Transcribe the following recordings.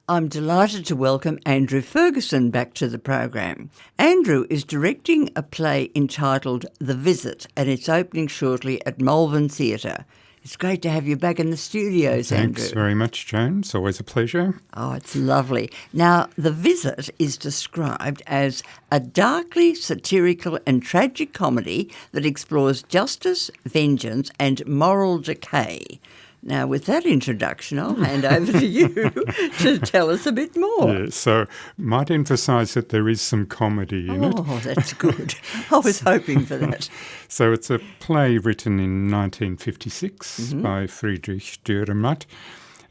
I'm delighted to welcome Andrew Ferguson back to the program. Andrew is directing a play entitled The Visit, and it's opening shortly at Malvern Theatre. It's great to have you back in the studios, Andrew. Thanks very much, Joan. It's always a pleasure. Oh, it's lovely. Now, The Visit is described as a darkly satirical and tragic comedy that explores justice, vengeance and moral decay. Now, with that introduction, I'll hand over to you to tell us a bit more. Yeah, so might emphasise that there is some comedy in it. Oh, that's good. I was hoping for that. So it's a play written in 1956 by Friedrich Dürrenmatt,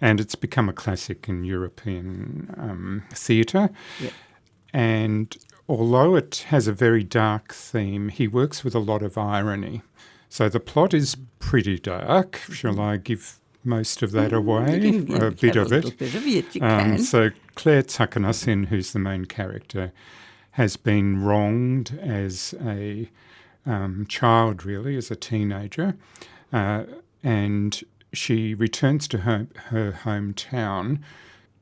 and it's become a classic in European theatre. Yep. And although it has a very dark theme, he works with a lot of irony. So the plot is pretty dark. Shall I give most of that away? A bit of it. You can. So Claire Tuckernusin, who's the main character, has been wronged as a child, really, as a teenager, and she returns to her hometown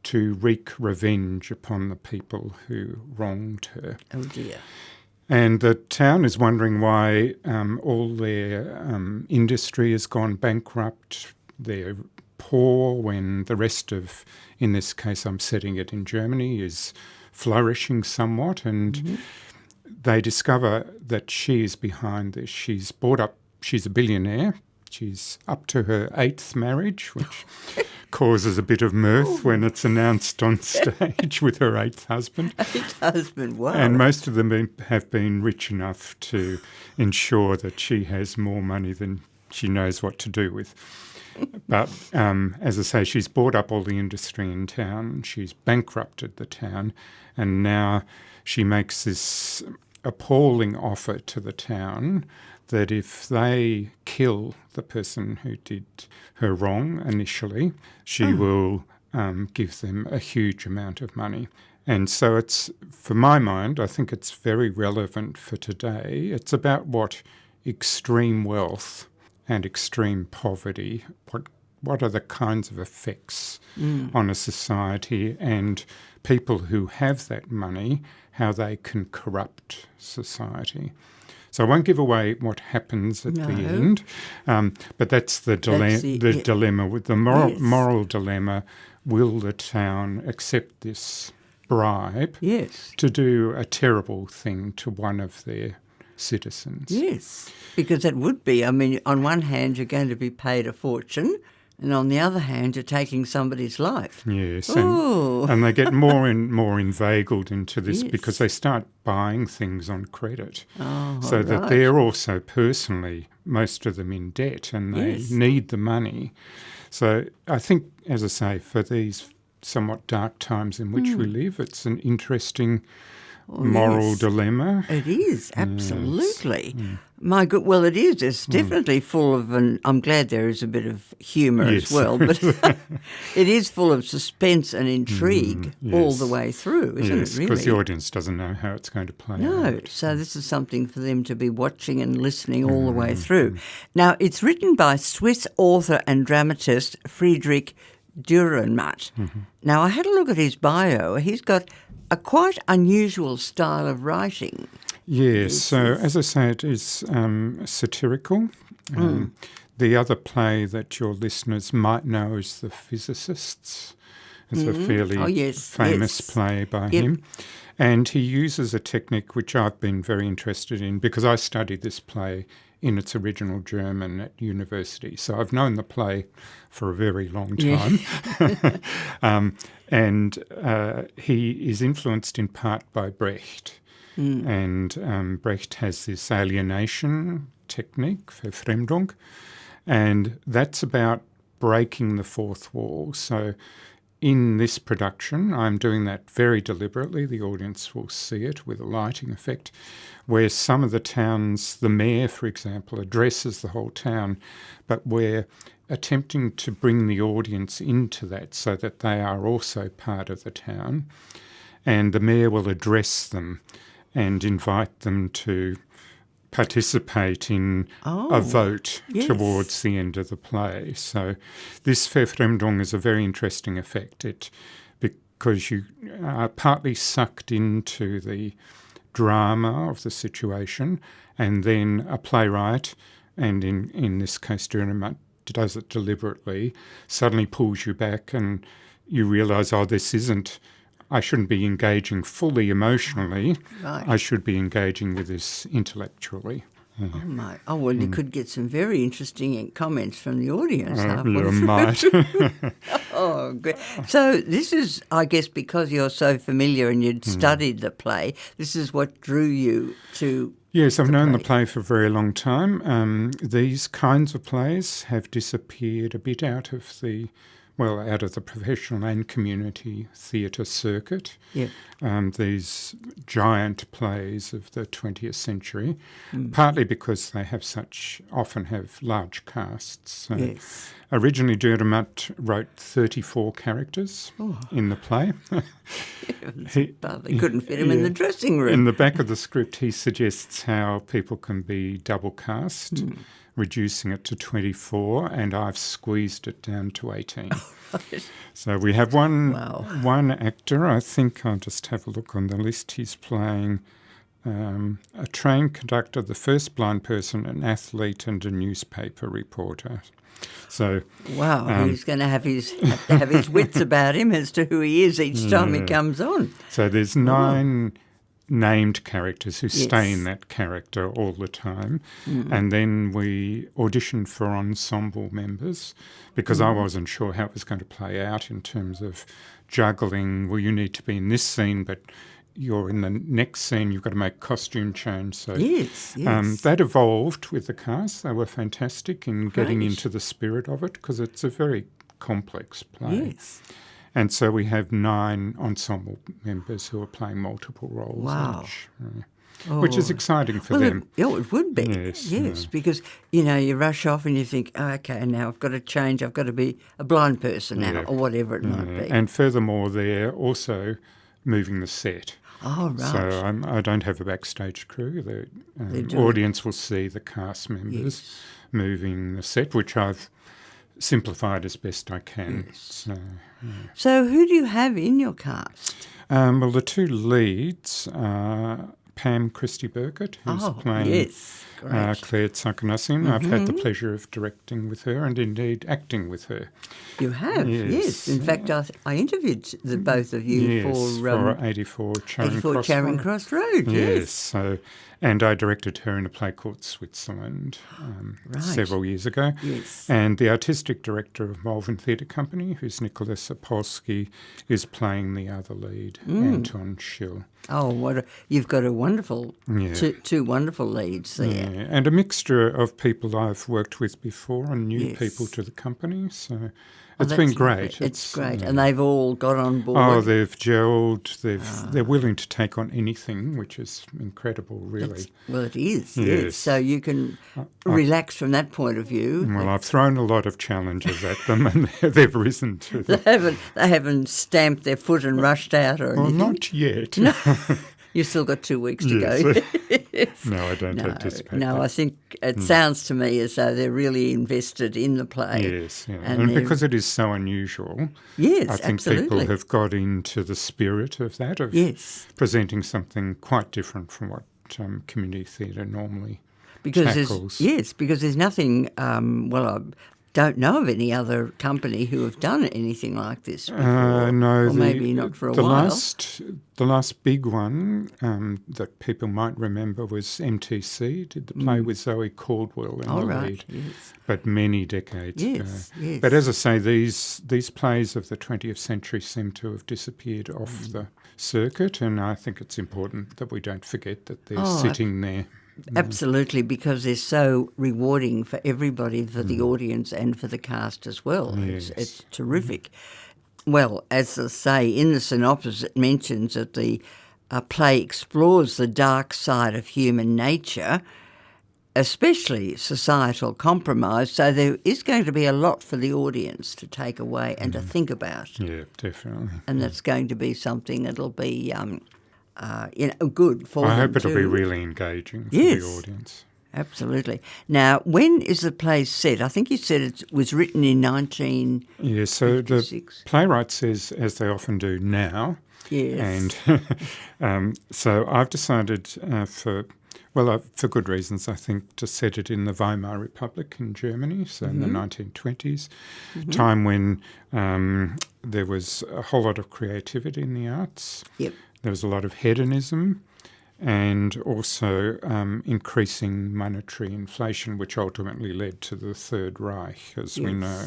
to wreak revenge upon the people who wronged her. Oh, dear. And the town is wondering why all their industry has gone bankrupt. They're poor when the rest of, in this case I'm setting it in Germany, is flourishing somewhat. And they discover that she is behind this. She's a billionaire. She's up to her 8th marriage, which causes a bit of mirth when it's announced on stage with her 8th husband. 8th husband, wow. And most of them have been rich enough to ensure that she has more money than she knows what to do with. But as I say, she's bought up all the industry in town. She's bankrupted the town. And now she makes this appalling offer to the town that if they kill the person who did her wrong initially, she will give them a huge amount of money. And so it's, for my mind, I think it's very relevant for today. It's about what extreme wealth and extreme poverty, what are the kinds of effects on a society, and people who have that money, how they can corrupt society. So I won't give away what happens at the end, but that's the dilemma. With the moral dilemma, will the town accept this bribe to do a terrible thing to one of their citizens? Yes, because it would be. I mean, on one hand, you're going to be paid a fortune, and on the other hand, you're taking somebody's life. Yes, and they get more and more inveigled into this because they start buying things on credit, so that they're also personally, most of them in debt, and they need the money. So I think, as I say, for these somewhat dark times in which we live, it's an interesting moral dilemma. It is, absolutely. Yes. My good, well, it is. It's definitely full of, and I'm glad there is a bit of humour as well, but it is full of suspense and intrigue all the way through, isn't it, really? Because the audience doesn't know how it's going to play out. No, so this is something for them to be watching and listening all the way through. Now, it's written by Swiss author and dramatist Friedrich Dürrenmatt. Now, I had a look at his bio. He's got a quite unusual style of writing. Yes, so as I say, it is satirical. The other play that your listeners might know is The Physicists. It's a fairly famous play by him. And he uses a technique which I've been very interested in because I studied this play in its original German at university. So I've known the play for a very long time. And he is influenced in part by Brecht. And Brecht has this alienation technique, Verfremdung, and that's about breaking the fourth wall. So in this production, I'm doing that very deliberately. The audience will see it with a lighting effect, where some of the towns, the mayor, for example, addresses the whole town, but we're attempting to bring the audience into that so that they are also part of the town. And the mayor will address them and invite them to participate in a vote towards the end of the play. So this Verfremdung is a very interesting effect. because you are partly sucked into the drama of the situation, and then a playwright, and in this case Dürrenmatt does it deliberately, suddenly pulls you back and you realise, I shouldn't be engaging fully emotionally, Right. I should be engaging with this intellectually. Yeah. Oh, my. Oh, well, you could get some very interesting comments from the audience. You might. Oh, good. So this is, I guess, because you're so familiar and you'd studied the play, this is what drew you to... Yes, I've known the play for a very long time. These kinds of plays have disappeared a bit out of the professional and community theatre circuit. Yeah. These giant plays of the 20th century, partly because they often have large casts. Yes. Originally, Dürrenmatt wrote 34 characters in the play. They couldn't fit him in the dressing room. In the back of the script, he suggests how people can be double cast, reducing it to 24, and I've squeezed it down to 18. So we have one actor. I think I'll just have a look on the list. He's playing a train conductor, the first blind person, an athlete, and a newspaper reporter. So wow, he's going to have his wits about him as to who he is each time he comes on. So there's 9 named characters who stay in that character all the time. And then we auditioned for ensemble members because I wasn't sure how it was going to play out in terms of juggling. Well, you need to be in this scene, but you're in the next scene, you've got to make costume change. So that evolved with the cast. They were fantastic in getting into the spirit of it because it's a very complex play. Yes. And so we have 9 ensemble members who are playing multiple roles each, which is exciting for them. It would be. Yes, because, you rush off and you think, okay, now I've got to change, I've got to be a blind person now, or whatever it might be. And furthermore, they're also moving the set. Oh, right. So I don't have a backstage crew. The audience will see the cast members moving the set, which I've simplified as best I can. Yes. So who do you have in your cast? Well, the 2 leads are Pam Christie-Burkett, who's playing Claire Tsakanassin. I've had the pleasure of directing with her and indeed acting with her. You have, yes. In fact, I interviewed the both of you for 84 Charing Cross Road. Yes. So, and I directed her in a play called Switzerland several years ago. Yes. And the artistic director of Malvern Theatre Company, who's Nicholas Sapolsky, is playing the other lead, Anton Schill. Oh, you've got a wonderful, two wonderful leads there. Yeah, and a mixture of people I've worked with before and new people to the company. So it's been great. It's great. And they've all got on board. Oh, they've gelled. They're willing to take on anything, which is incredible, really. It is, yes. So you can relax from that point of view. Well, I've thrown a lot of challenges at them and they've risen to them. They haven't stamped their foot and rushed out or anything? Well, not yet. No. You've still got 2 weeks to go. Yes. No, I don't anticipate that. I think it sounds to me as though they're really invested in the play. Yes, and because it is so unusual, I think people have got into the spirit of that, of presenting something quite different from what community theatre normally tackles. Because there's nothing, I don't know of any other company who have done anything like this before. No, or maybe not for a while. The last big one that people might remember was MTC, did the play with Zoe Caldwell in the lead, but many decades ago. Yes. But as I say, these plays of the 20th century seem to have disappeared off the circuit, and I think it's important that we don't forget that they're sitting there. Absolutely, because they're so rewarding for everybody, for the audience and for the cast as well. Yes. It's terrific. Well, as I say, in the synopsis it mentions that the play explores the dark side of human nature, especially societal compromise, so there is going to be a lot for the audience to take away and to think about. Yeah, definitely. And that's going to be something that'll be good for them. I hope it'll be really engaging for the audience. absolutely. Now, when is the play set? I think you said it was written in 1956. Yeah, so the playwright says, as they often do now, Yes. and so I've decided for good reasons, I think, to set it in the Weimar Republic in Germany, so in the 1920s, time when there was a whole lot of creativity in the arts. Yep. There was a lot of hedonism and also increasing monetary inflation, which ultimately led to the Third Reich, as we know.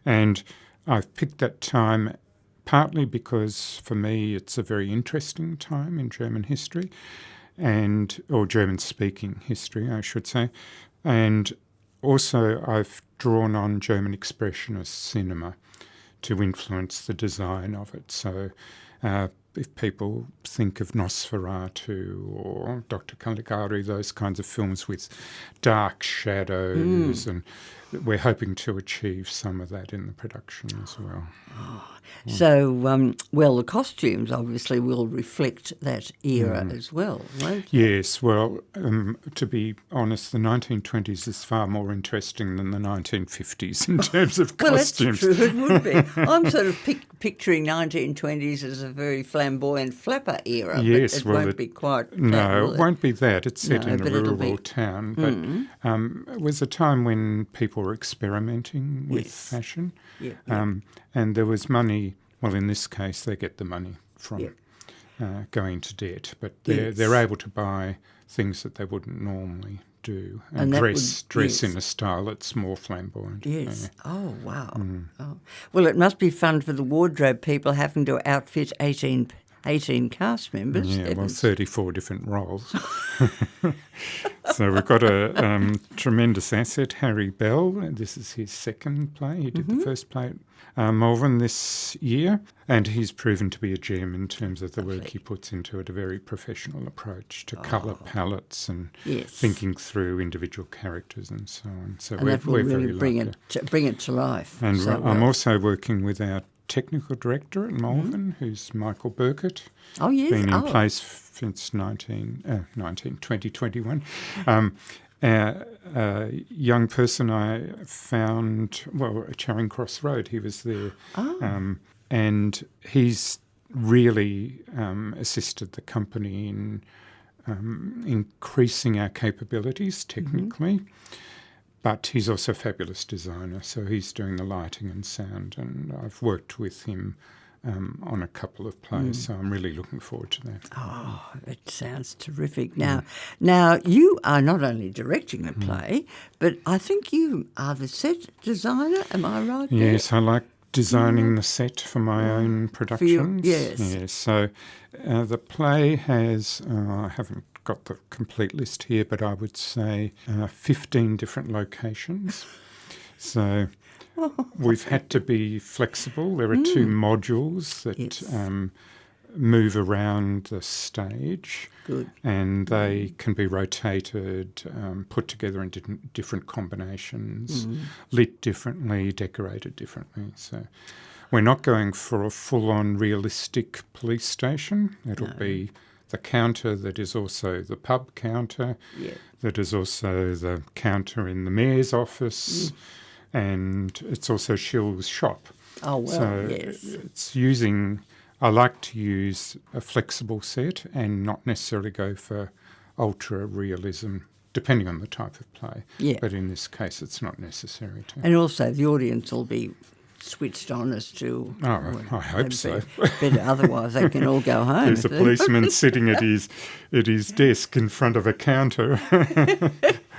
And I've picked that time partly because, for me, it's a very interesting time in German history, or German-speaking history, I should say. And also I've drawn on German expressionist cinema to influence the design of it. So if people think of Nosferatu or Dr. Caligari, those kinds of films with dark shadows, and we're hoping to achieve some of that in the production as well. So, the costumes obviously will reflect that era as well, won't they? Yes, well, to be honest, the 1920s is far more interesting than the 1950s in terms of costumes. Well, that's true, it would be. I'm sort of picturing 1920s as a very flamboyant flapper era, yes, but it won't be quite that, no, will it won't be that. It's set in a it'll rural town, but it was a time when people were experimenting with fashion, and there was money. Well, in this case, they get the money from going to debt, but they're able to buy things that they wouldn't normally do and dress in a style that's more flamboyant. Yes. Oh, wow. Oh. Well, it must be fun for the wardrobe people having to outfit 18 cast members. Yeah, well, 34 different roles. So we've got a tremendous asset, Harry Bell. This is his second play. He did the first play at Malvern this year, and he's proven to be a gem in terms of the work he puts into it, a very professional approach to colour palettes and thinking through individual characters and so on. So and that will really bring it to life. And I'm also working with our technical director at Malvern, who's Michael Burkett. Oh, yes. Been in place since 2021. A young person I found, at Charing Cross Road, he was there. And he's really assisted the company in increasing our capabilities technically. But he's also a fabulous designer, so he's doing the lighting and sound, and I've worked with him on a couple of plays, so I'm really looking forward to that. Oh, it sounds terrific. Now, you are not only directing the play, but I think you are the set designer, am I right? Yes, I like designing the set for my own productions. Yes. So the play has, I haven't got the complete list here, but I would say 15 different locations. So we've had to be flexible. There are two modules that move around the stage. Good. And they can be rotated, put together in different combinations, lit differently, decorated differently. So we're not going for a full-on realistic police station. It'll be the counter that is also the pub counter, that is also the counter in the mayor's office, and it's also Shill's shop. Oh, well, so it's I like to use a flexible set and not necessarily go for ultra-realism, depending on the type of play. Yeah. But in this case, it's not necessary to. And also the audience will be switched on as to... Oh, I hope so. But otherwise they can all go home. There's a policeman sitting at his desk in front of a counter.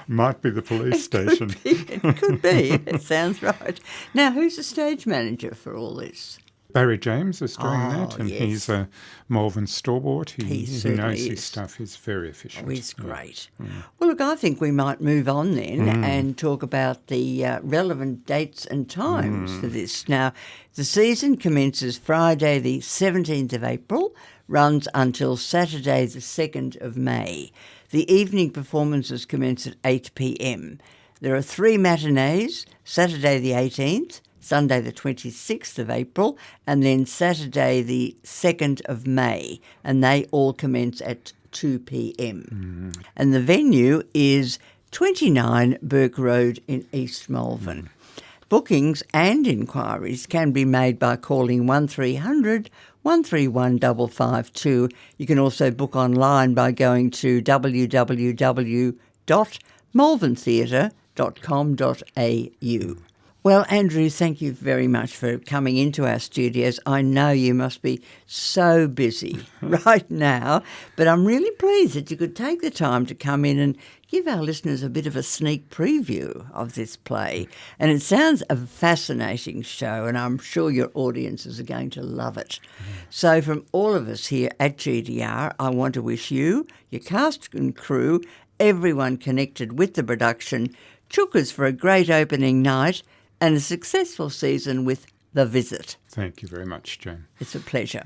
Might be the police station. It could be. It sounds right. Now, who's the stage manager for all this? Barry James is doing that, and he's a Malvern stalwart. He knows his stuff. He's very efficient. Oh, he's great. Well, look, I think we might move on then and talk about the relevant dates and times for this. Now, the season commences Friday the 17th of April, runs until Saturday the 2nd of May. The evening performances commence at 8 p.m. There are 3 matinees, Saturday the 18th, Sunday the 26th of April, and then Saturday the 2nd of May, and they all commence at 2 p.m. And the venue is 29 Burke Road in East Malvern. Bookings and inquiries can be made by calling 1300 131 552. You can also book online by going to www.malverntheatre.com.au. Well, Andrew, thank you very much for coming into our studios. I know you must be so busy right now, but I'm really pleased that you could take the time to come in and give our listeners a bit of a sneak preview of this play. And it sounds a fascinating show, and I'm sure your audiences are going to love it. So from all of us here at GDR, I want to wish you, your cast and crew, everyone connected with the production, chookers for a great opening night and a successful season with The Visit. Thank you very much, Joan. It's a pleasure.